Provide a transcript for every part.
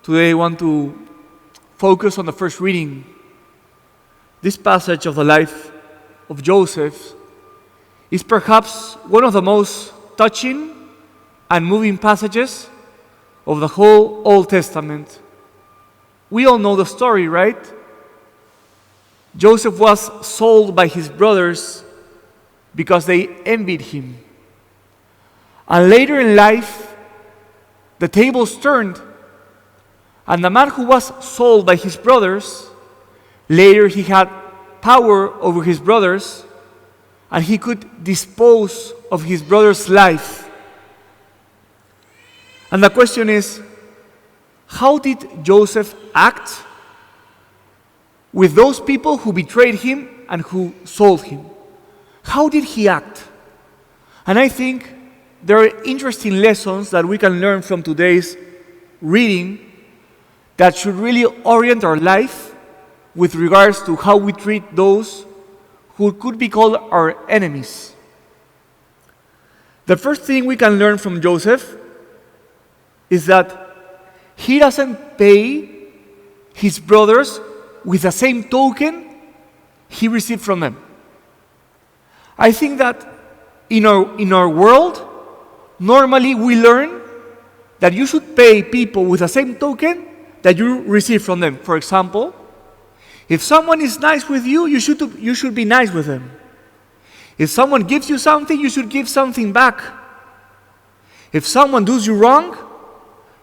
Today I want to focus on the first reading. This passage of the life of Joseph is perhaps one of the most touching and moving passages of the whole Old Testament. We all know the story, right? Joseph was sold by his brothers because they envied him. And later in life, the tables turned, and the man who was sold by his brothers, later he had power over his brothers, and he could dispose of his brother's life. And the question is, how did Joseph act with those people who betrayed him and who sold him? How did he act? And I think there are interesting lessons that we can learn from today's reading that should really orient our life with regards to how we treat those who could be called our enemies. The first thing we can learn from Joseph is that he doesn't pay his brothers with the same token he received from them. I think that in our world, normally we learn that you should pay people with the same token that you receive from them. For example, if someone is nice with you, you should be nice with them. If someone gives you something, you should give something back. If someone does you wrong,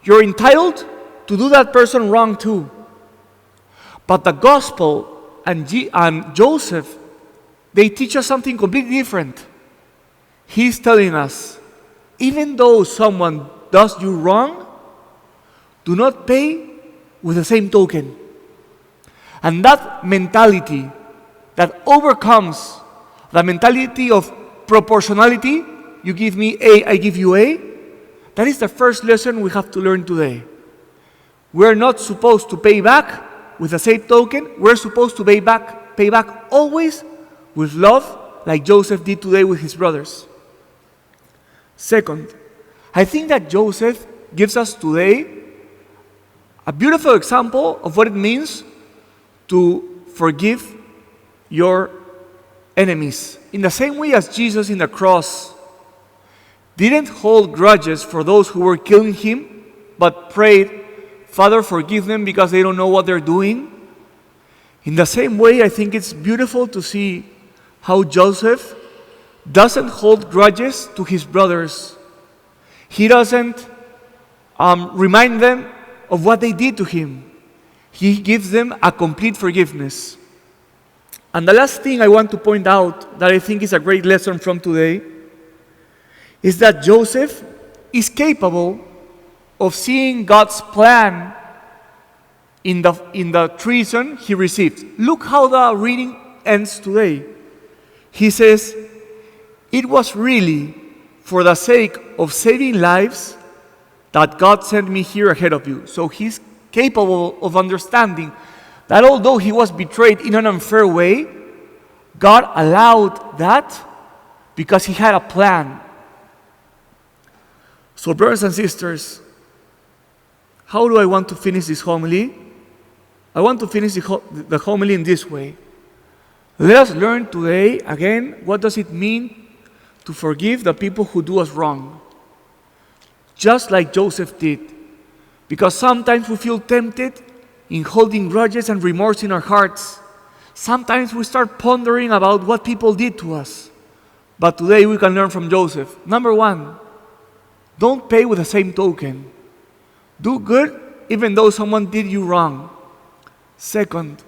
you're entitled to do that person wrong too. But the gospel and Joseph, they teach us something completely different. He's telling us, even though someone does you wrong, do not pay with the same token. And that mentality that overcomes the mentality of proportionality, you give me A, I give you A, that is the first lesson we have to learn today. We're not supposed to pay back with the same token. We're supposed to pay back always with love, like Joseph did today with his brothers. Second, I think that Joseph gives us today a beautiful example of what it means to forgive your enemies. In the same way as Jesus in the cross didn't hold grudges for those who were killing him, but prayed, Father, forgive them because they don't know what they're doing. In the same way, I think it's beautiful to see how Joseph doesn't hold grudges to his brothers. He doesn't remind them of what they did to him. He gives them a complete forgiveness. And the last thing I want to point out that I think is a great lesson from today is that Joseph is capable of seeing God's plan in the treason he received. Look how the reading ends today. He says, it was really for the sake of saving lives that God sent me here ahead of you. So he's capable of understanding that although he was betrayed in an unfair way, God allowed that because he had a plan. So brothers and sisters, how do I want to finish this homily? I want to finish the homily in this way. Let us learn today, again, what does it mean to forgive the people who do us wrong. Just like Joseph did. Because sometimes we feel tempted in holding grudges and remorse in our hearts. Sometimes we start pondering about what people did to us. But today we can learn from Joseph. Number one, don't pay with the same token. Do good even though someone did you wrong. Second,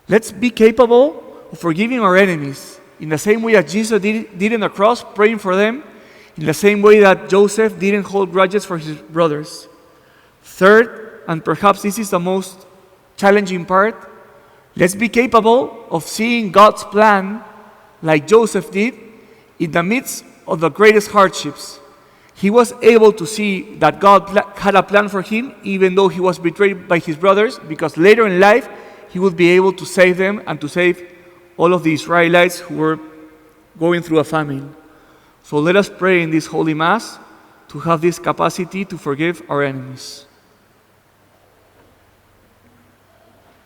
let's be capable of forgiving our enemies in the same way that Jesus did in the cross, praying for them, in the same way that Joseph didn't hold grudges for his brothers. Third, and perhaps this is the most challenging part, let's be capable of seeing God's plan like Joseph did in the midst of the greatest hardships. He was able to see that God had a plan for him even though he was betrayed by his brothers, because later in life he would be able to save them and to save all of the Israelites who were going through a famine. So let us pray in this Holy Mass to have this capacity to forgive our enemies.